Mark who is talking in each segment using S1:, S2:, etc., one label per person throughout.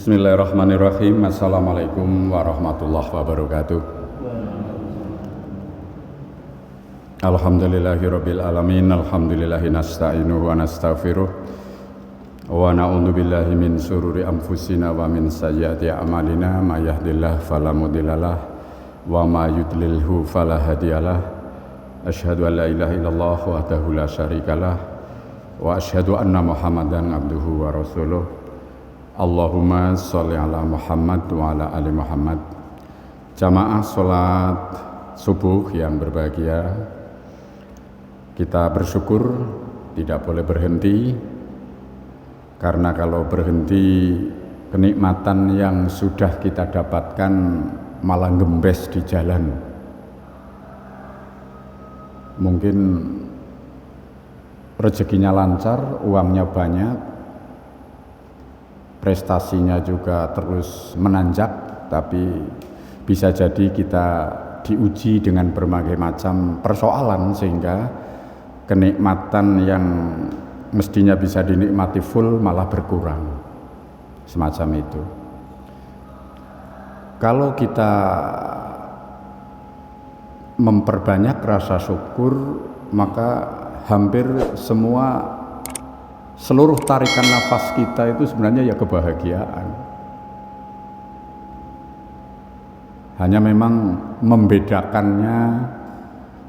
S1: Bismillahirrahmanirrahim. Assalamualaikum warahmatullahi wabarakatuh. Alhamdulillahirabbil alamin. Alhamdulillahi nasta'inuhu wa nastaghfiruh. Wa na'udzu billahi min syururi anfusina wa min sayyiati a'malina. May yahdihillahu fala mudhillalah wa may yudlilhu fala hadiyalah. Asyhadu an la ilaha illallah wahdahu la syarikalah wa asyhadu anna Muhammadan abduhu wa rasuluh. Allahumma sholli ala Muhammad wa ala ali Muhammad. Jamaah sholat subuh yang berbahagia, kita bersyukur tidak boleh berhenti, karena kalau berhenti kenikmatan yang sudah kita dapatkan malah gembes di jalan. Mungkin rezekinya lancar, uangnya banyak, prestasinya juga terus menanjak, tapi bisa jadi kita diuji dengan berbagai macam persoalan sehingga kenikmatan yang mestinya bisa dinikmati full malah berkurang, semacam itu. Kalau kita memperbanyak rasa syukur, maka hampir seluruh tarikan nafas kita itu sebenarnya ya kebahagiaan. Hanya memang membedakannya,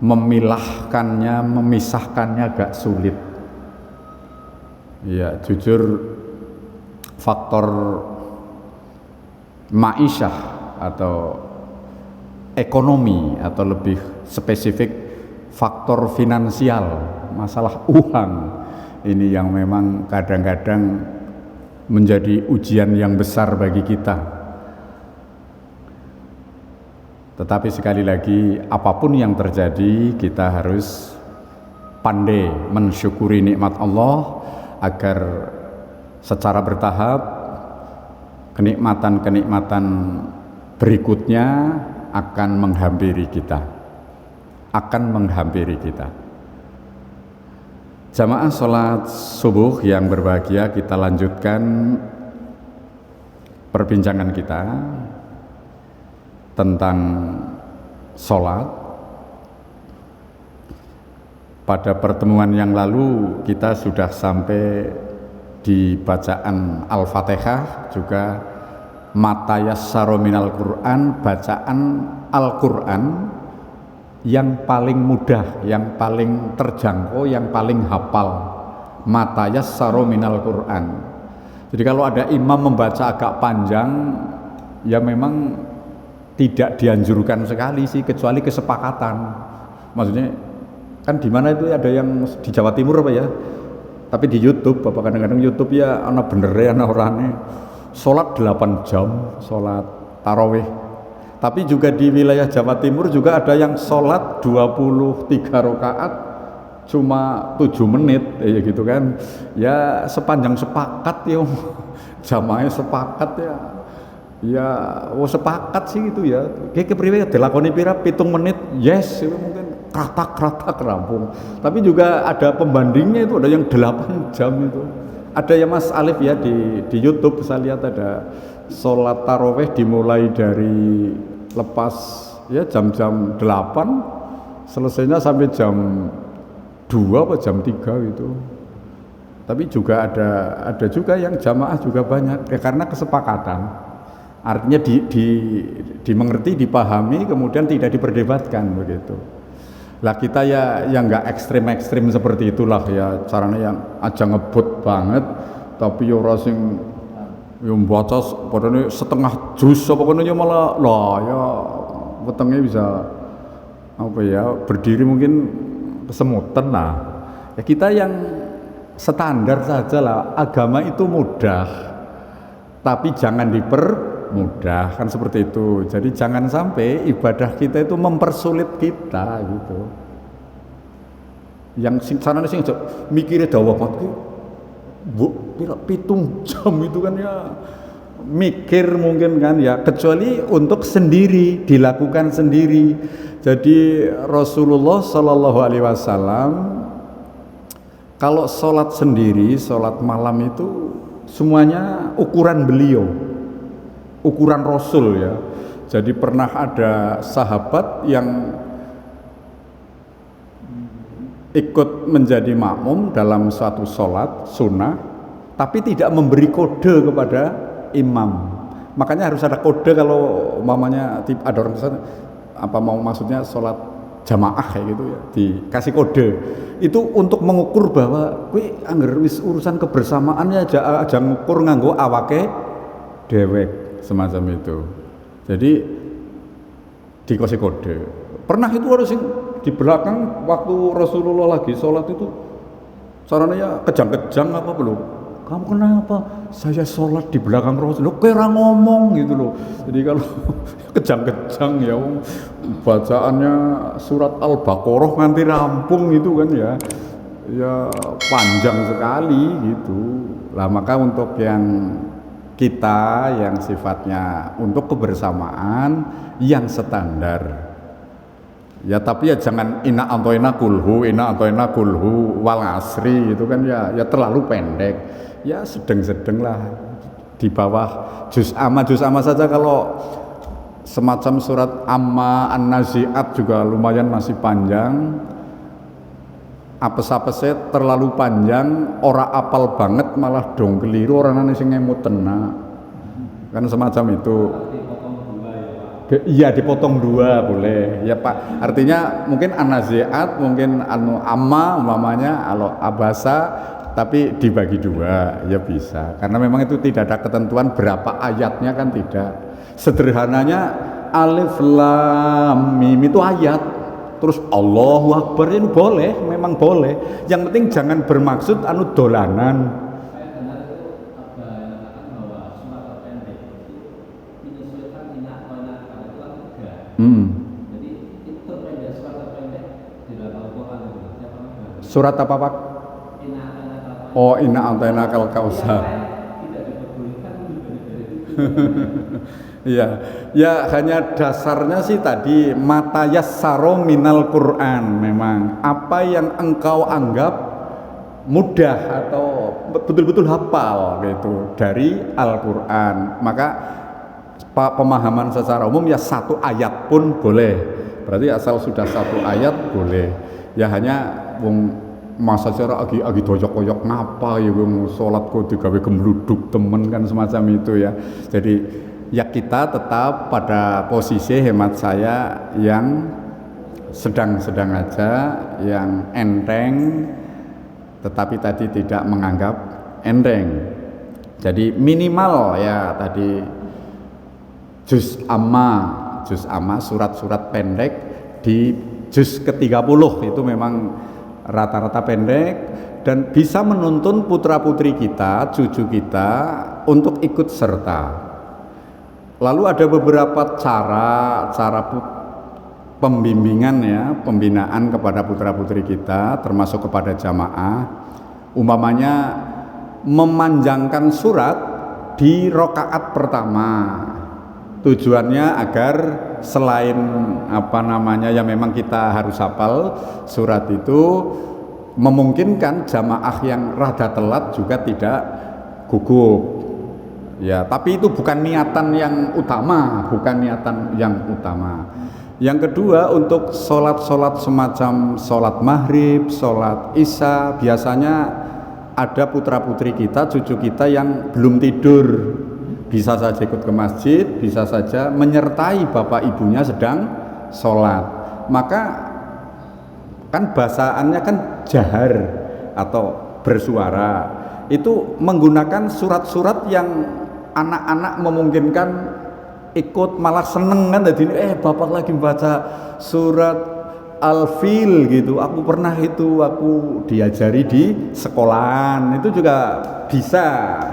S1: memilahkannya, memisahkannya agak sulit. Ya, jujur faktor ma'isyah atau ekonomi, atau lebih spesifik faktor finansial, masalah uang, ini yang memang kadang-kadang menjadi ujian yang besar bagi kita. Tetapi sekali lagi, apapun yang terjadi, kita harus pandai mensyukuri nikmat Allah agar secara bertahap kenikmatan-kenikmatan berikutnya akan menghampiri kita. Jamaah sholat subuh yang berbahagia, kita lanjutkan perbincangan kita tentang sholat. Pada pertemuan yang lalu kita sudah sampai di bacaan Al-Fatihah, juga mata yassara minal Qur'an, bacaan Al-Quran yang paling mudah, yang paling terjangkau, yang paling hafal, mata yassara minal Qur'an. Jadi kalau ada imam membaca agak panjang, ya memang tidak dianjurkan sekali sih, kecuali kesepakatan. Maksudnya kan di mana itu ada yang di Jawa Timur apa ya? Tapi di YouTube, Bapak, kadang-kadang YouTube ya ana bener ya ana orane. Salat 8 jam, salat tarawih. Tapi juga di wilayah Jawa Timur juga ada yang salat 23 rakaat cuma 7 menit ya gitu kan. Ya sepanjang sepakat ya jamaahnya sepakat ya. Ya, sepakat sih gitu ya. Kayak kepriwe dilakoni pira 7 menit, yes, itu mungkin kratak rampung. Tapi juga ada pembandingnya, itu ada yang 8 jam itu. Ada ya Mas Alif ya di YouTube, saya lihat ada sholat taraweh dimulai dari lepas ya jam-jam 8, selesainya sampai jam 2 atau jam 3 gitu. Tapi juga ada juga yang jamaah juga banyak ya, karena kesepakatan. Artinya dimengerti, dipahami, kemudian tidak diperdebatkan begitu. Lah kita ya yang nggak ekstrim seperti itulah ya, caranya yang aja ngebut banget, tapi yo ora sing yo baca padahal setengah juz apa kono malah lah ya wetenge bisa apa ya, berdiri mungkin kesemutan lah. Ya kita yang standar saja lah, agama itu mudah, tapi jangan dipermudah, kan seperti itu. Jadi jangan sampai ibadah kita itu mempersulit kita gitu. Yang sarane sing mikire dawa banget bu, kira 7 jam itu kan ya mikir mungkin kan ya, kecuali untuk sendiri, dilakukan sendiri. Jadi Rasulullah Shallallahu Alaihi Wasallam kalau sholat sendiri, sholat malam itu semuanya ukuran beliau. ukuran Rasul ya. Jadi pernah ada sahabat yang ikut menjadi makmum dalam suatu sholat sunnah, tapi tidak memberi kode kepada imam. Makanya harus ada kode kalau mamanya ada orang apa mau maksudnya sholat jamaah kayak gitu ya, dikasih kode. Itu untuk mengukur bahwa kuwi angger wis urusan kebersamaannya aja ngukur nganggo awake dewek semacam itu. Jadi dikasih kode. Pernah itu harus di belakang waktu Rasulullah lagi sholat itu caranya kejang-kejang apa belum? Kamu kenapa? Saya sholat di belakang Rasul. Lo kira ngomong gitu loh. Jadi kalau kejang-kejang ya, bacaannya surat Al-Baqarah nganti rampung itu kan ya, ya panjang sekali gitu. Lah maka untuk yang kita yang sifatnya untuk kebersamaan yang standar. Ya tapi ya jangan inna antoina kulhu wal asri itu kan ya terlalu pendek. Ya sedang-sedang lah di bawah juz amma saja. Kalau semacam surat amma an-nazi'at juga lumayan masih panjang, apes-apesnya terlalu panjang, ora apal banget malah dong keliru orang sing ngemut tenan kan semacam itu. Iya dipotong dua boleh ya Pak, artinya mungkin an-nazi'at mungkin amma umpamanya alo abasa tapi dibagi dua ya bisa, karena memang itu tidak ada ketentuan berapa ayatnya kan tidak. Sederhananya alif lam mim itu ayat, terus Allahu Akbar itu boleh, memang boleh, yang penting jangan bermaksud dolanan. Jadi itu terpendek, surat terpendek di dalam Al-Quran. Surat apa Pak? Oh, inna a'tainakal kautsar. Iya, ya hanya dasarnya sih tadi mata yassaro minal Quran, memang apa yang engkau anggap mudah atau betul-betul hafal gitu dari Al-Quran. Maka pemahaman secara umum ya satu ayat pun boleh, berarti asal sudah satu ayat boleh. Ya hanya masa cara agi doyok-doyok ngapa ya wong salat kok digawe gembluduk temen kan semacam itu ya. Jadi ya kita tetap pada posisi hemat saya yang sedang-sedang aja, yang enteng tetapi tadi tidak menganggap enteng. Jadi minimal ya tadi juz amma surat-surat pendek di juz ke-30 itu memang rata-rata pendek dan bisa menuntun putra-putri kita, cucu kita untuk ikut serta. Lalu ada beberapa cara pembimbingan ya, pembinaan kepada putra-putri kita termasuk kepada jamaah. Umpamanya memanjangkan surat di rakaat pertama. Tujuannya agar selain yang memang kita harus hafal surat itu, memungkinkan jamaah yang rada telat juga tidak gugup ya, tapi itu bukan niatan yang utama, Yang kedua, untuk sholat semacam sholat maghrib, sholat isya, biasanya ada putra putri kita, cucu kita yang belum tidur, bisa saja ikut ke masjid, bisa saja menyertai bapak ibunya sedang sholat. Maka kan bahasaannya kan jahar atau bersuara, itu menggunakan surat-surat yang anak-anak memungkinkan ikut, malah seneng kan. Jadi bapak lagi baca surat Al-Fil gitu, aku diajari di sekolahan, itu juga bisa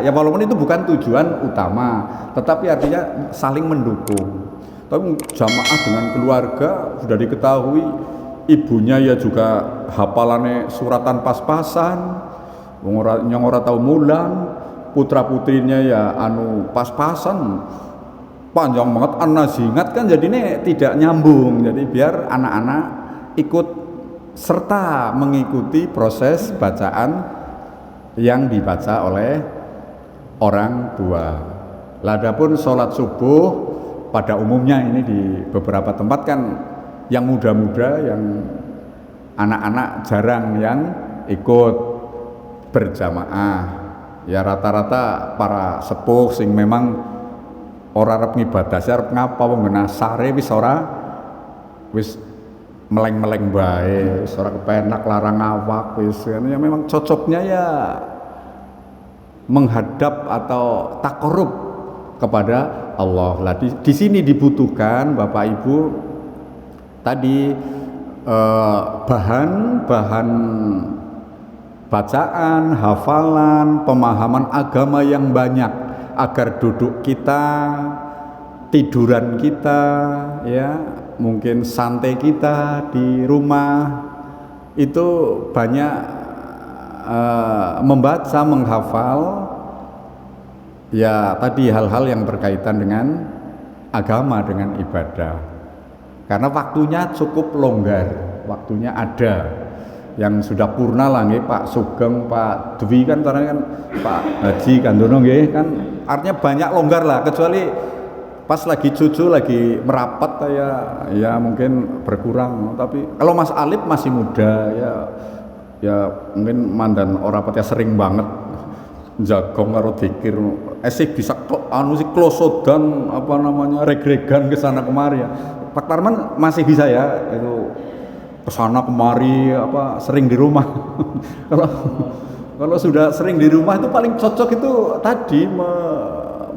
S1: ya, walaupun itu bukan tujuan utama, tetapi artinya saling mendukung. Tapi jamaah dengan keluarga sudah diketahui ibunya ya juga hafalannya suratan pas-pasan, yang ora tahu mulang, putra putrinya ya pas-pasan panjang banget an-nazi'at kan, jadinya tidak nyambung. Jadi biar anak-anak ikut serta mengikuti proses bacaan yang dibaca oleh orang tua. Lah adapun sholat subuh pada umumnya ini di beberapa tempat kan yang muda-muda, yang anak-anak jarang yang ikut berjamaah. Ya rata-rata para sepuh sing memang ora arep ngibadah, arep ngapa wong ngena sare wis ora, wis meleng-meleng bae, wis ora kepenak larang awak wis. Ya memang cocoknya ya menghadap atau takarrub kepada Allah. Lah di sini dibutuhkan Bapak Ibu tadi bahan bacaan, hafalan, pemahaman agama yang banyak agar duduk kita, tiduran kita, ya mungkin santai kita di rumah itu banyak membaca, menghafal, ya tadi hal-hal yang berkaitan dengan agama, dengan ibadah. Karena waktunya cukup longgar, waktunya ada. Yang sudah purna lah nggih Pak Sugeng, Pak Dwi kan karena kan Pak Haji Kandono nggih kan artinya banyak longgar lah, kecuali pas lagi cucu lagi merapat ya mungkin berkurang. Tapi kalau Mas Alip masih muda ya mungkin mandan ora ya sering banget jagong karo dikir esih bisa anu sih klosodan apa namanya reg-regan ke sana kemari ya. Pak Tarman masih bisa ya itu kesana kemari apa sering di rumah. kalau sudah sering di rumah itu paling cocok itu tadi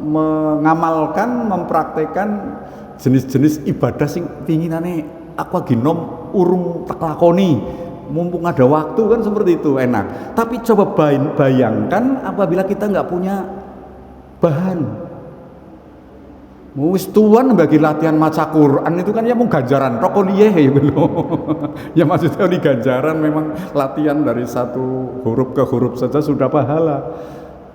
S1: mengamalkan, mempraktekkan jenis-jenis ibadah sing pinginane aku ginom urung tak lakoni mumpung ada waktu kan, seperti itu enak. Tapi coba bayangkan apabila kita nggak punya bahan. Wis tuan bagi latihan maca Quran itu kan ya mau ganjaran rokok liye ya belum. Ya maksudnya di ganjaran memang latihan dari satu huruf ke huruf saja sudah pahala.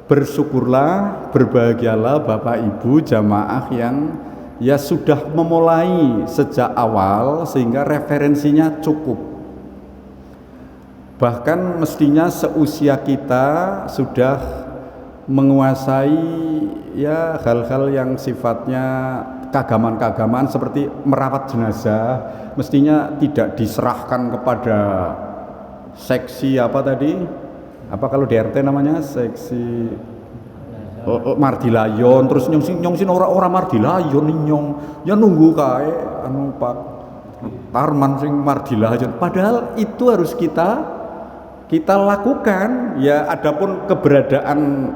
S1: Bersyukurlah, berbahagialah Bapak Ibu jamaah yang ya sudah memulai sejak awal sehingga referensinya cukup. Bahkan mestinya seusia kita sudah menguasai ya hal-hal yang sifatnya keagamaan-keagamaan seperti merawat jenazah, mestinya tidak diserahkan kepada seksi apa tadi? Apa kalau di RT namanya seksi mardilayon, terus nyongsin orang mardilayon nyong, ya nunggu kae anu Pak Tarman sing mardilayon. Padahal itu harus kita lakukan. Ya adapun keberadaan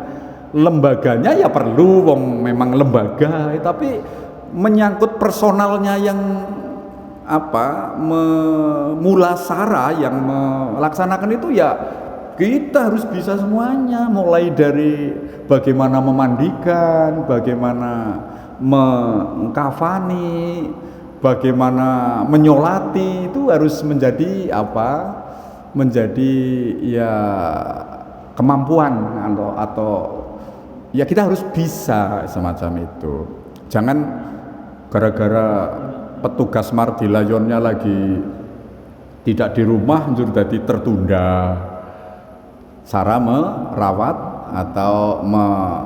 S1: lembaganya ya perlu wong memang lembaga, tapi menyangkut personalnya yang mulasara yang melaksanakan itu ya kita harus bisa semuanya, mulai dari bagaimana memandikan, bagaimana mengkafani, bagaimana menyolati, itu harus menjadi menjadi ya kemampuan atau ya kita harus bisa semacam itu. Jangan gara-gara petugas mardilayonnya lagi tidak di rumah jadi tertunda cara merawat atau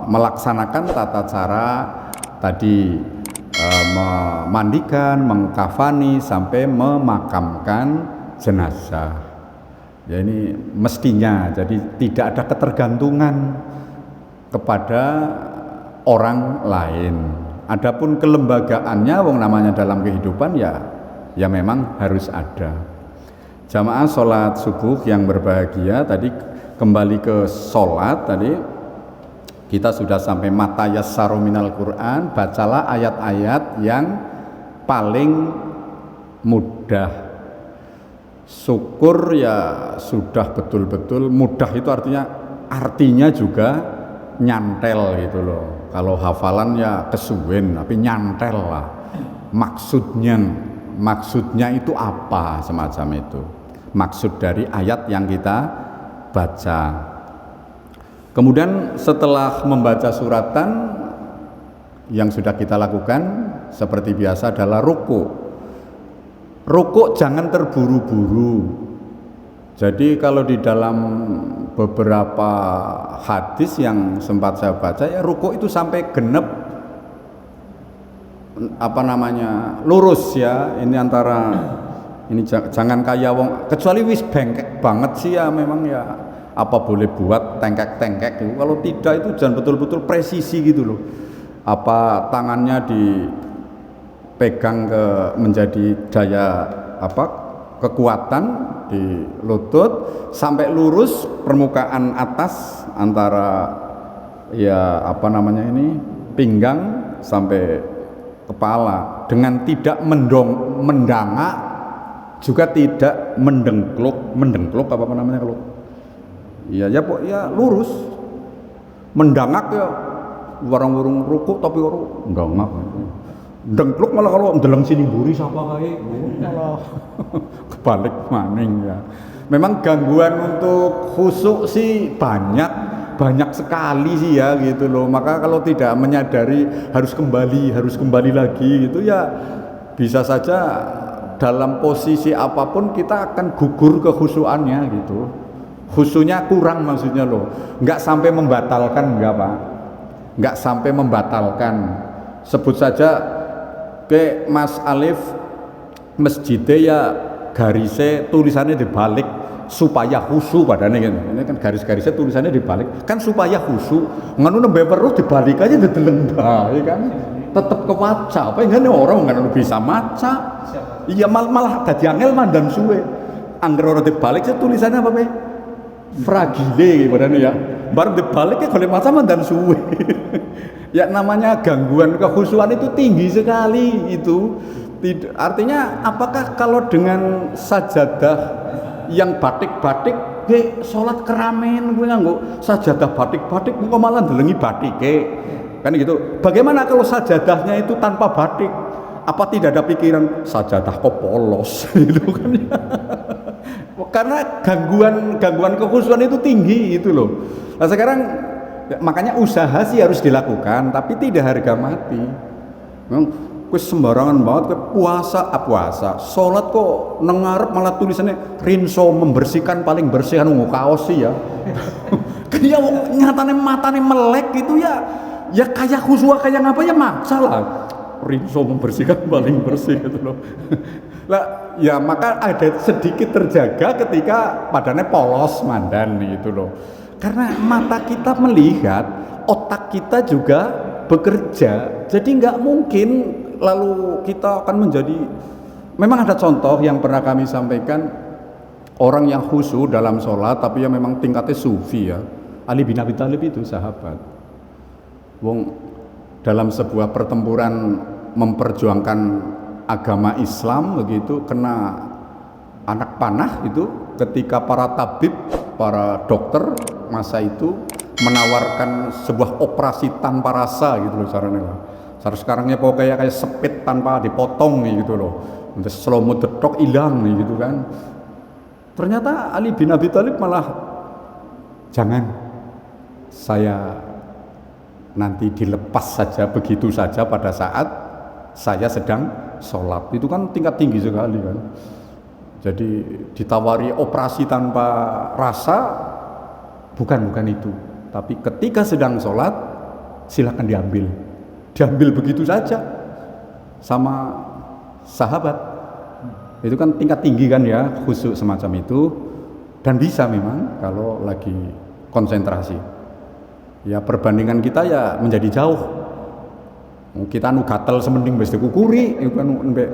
S1: melaksanakan tata cara tadi, memandikan, mengkafani sampai memakamkan jenazah. Ya ini mestinya jadi tidak ada ketergantungan kepada orang lain. Adapun kelembagaannya wong namanya dalam kehidupan ya memang harus ada. Jamaah sholat subuh yang berbahagia, tadi kembali ke sholat tadi kita sudah sampai mata yassaru minal Quran, bacalah ayat-ayat yang paling mudah. Syukur ya sudah betul-betul mudah, itu artinya juga nyantel gitu loh. Kalau hafalan ya kesuwen, tapi nyantel lah. Maksudnya itu apa, semacam itu. Maksud dari ayat yang kita baca. Kemudian setelah membaca suratan, yang sudah kita lakukan seperti biasa adalah ruku. Ruku jangan terburu-buru. Jadi kalau di dalam beberapa hadis yang sempat saya baca ya ruku itu sampai genep apa namanya lurus ya, ini antara ini jangan kayak wong, kecuali wis bengkek banget sih ya memang ya apa boleh buat tengkek-tengkek gitu. Kalau tidak itu jangan betul-betul presisi gitu loh, apa tangannya dipegang ke menjadi daya apa kekuatan di lutut sampai lurus permukaan atas antara ya apa namanya ini pinggang sampai kepala, dengan tidak mendangak juga tidak mendengkluk apa namanya kalau ya lurus. Mendangak ya warung ruku tapi orang ndangak. Dengkluk malah kalau ndeleng sini mburi sapa kae malah kebalik maning ya. Memang gangguan untuk khusyuk sih banyak sekali sih ya gitu loh. Maka kalau tidak menyadari harus kembali lagi gitu ya, bisa saja dalam posisi apapun kita akan gugur kekhusyukannya gitu. Khusyuknya kurang maksudnya loh. Enggak sampai membatalkan, enggak Pak. Enggak sampai membatalkan. Sebut saja ke Mas Alif masjidnya ya garisnya tulisannya dibalik supaya khusyuk padahal ini kan garis-garisnya tulisannya dibalik kan supaya khusyuk nganu nembe perlu dibalik aja dedeleng bae kan tetep kewaca apa enggak orang nggak bisa maca iya malah dadi angel mandan suwe angger ora dibalik tulisannya apa Pak fragile padahal ya baru dibaliknya kalau maca mandan suwe ya namanya gangguan kekhusyukan itu tinggi sekali itu. Artinya apakah kalau dengan sajadah yang batik-batik sholat keramen gue nganggo sajadah batik-batik kok malah ndelengi batike kan gitu. Bagaimana kalau sajadahnya itu tanpa batik? Apa tidak ada pikiran sajadah kok polos gitu kan ya. Karena gangguan kekhusyukan itu tinggi itu loh. Nah sekarang makanya usaha sih harus dilakukan tapi tidak harga mati. Wis sembarangan banget ke puasa, sholat kok nengarep malah tulisannya rinso membersihkan paling bersih anu kaos sih ya. Kayak nyatane matane melek gitu ya kayak khusyuk kayak ngapa ya maksa lah. Rinso membersihkan paling bersih gitu loh. Lah ya maka ada sedikit terjaga ketika badannya polos mandan gitu loh. Karena mata kita melihat, otak kita juga bekerja. Jadi nggak mungkin lalu kita akan menjadi, memang ada contoh yang pernah kami sampaikan, orang yang khusyuk dalam sholat tapi yang memang tingkatnya sufi ya. Ali bin Abi Thalib itu sahabat. Wong dalam sebuah pertempuran memperjuangkan agama Islam begitu kena anak panah itu ketika para tabib, para dokter masa itu menawarkan sebuah operasi tanpa rasa gitu loh caranya. Sekarangnya pokoknya kayak sepit tanpa dipotong gitu loh. Nanti selomut detok hilang gitu kan. Ternyata Ali bin Abi Thalib malah jangan, saya nanti dilepas saja begitu saja pada saat saya sedang sholat. Itu kan tingkat tinggi sekali kan. Jadi ditawari operasi tanpa rasa bukan itu. Tapi ketika sedang sholat silakan diambil begitu saja sama sahabat. Itu kan tingkat tinggi kan ya khusyuk semacam itu, dan bisa memang kalau lagi konsentrasi. Ya perbandingan kita ya menjadi jauh. Kita anu gatel semending wis dikukuri iku anu mbek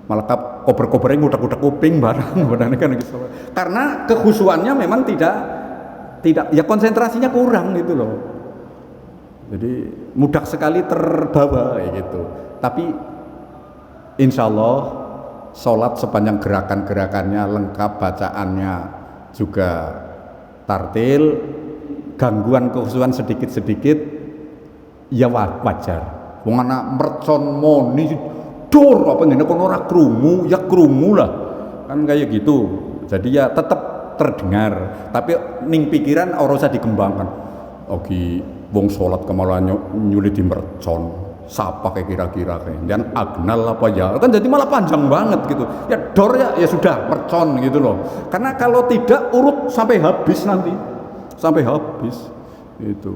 S1: malah kober-kobernya ngudak-ngudak kuping barang kan gitu. Karena kekhusyuannya memang tidak ya konsentrasinya kurang gitu loh. Jadi mudah sekali terbawa gitu. Tapi insya Allah sholat sepanjang gerakan-gerakannya lengkap, bacaannya juga tartil, gangguan kekhusyuan sedikit-sedikit ya wajar. Wong anak mercon moni dor apa ngene kono ora krungu ya krungu lah. Kan kayak gitu. Jadi ya tetap terdengar, tapi ning pikiran ora usah dikembangkan. Oke, wong sholat kemaluan nyulit di mercon, siapa kayak kira-kira kayak dan agnal apa ya, kan jadi malah panjang banget gitu. Ya dor ya sudah mercon gitu loh. Karena kalau tidak urut sampai habis nanti, sampai habis itu.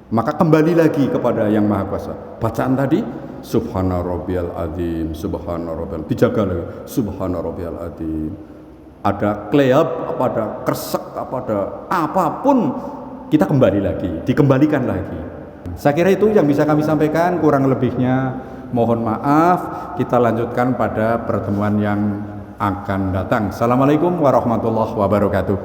S1: Maka kembali lagi kepada yang Maha Kuasa. Bacaan tadi Subhana rabbiyal adzim, subhana rabbiyal, dijaga lagi, subhana rabbiyal adzim. Ada kleab, apa ada kresek, apa ada apapun, kita kembali lagi, dikembalikan lagi. Saya kira itu yang bisa kami sampaikan, kurang lebihnya mohon maaf. Kita lanjutkan pada pertemuan yang akan datang. Assalamualaikum warahmatullahi wabarakatuh.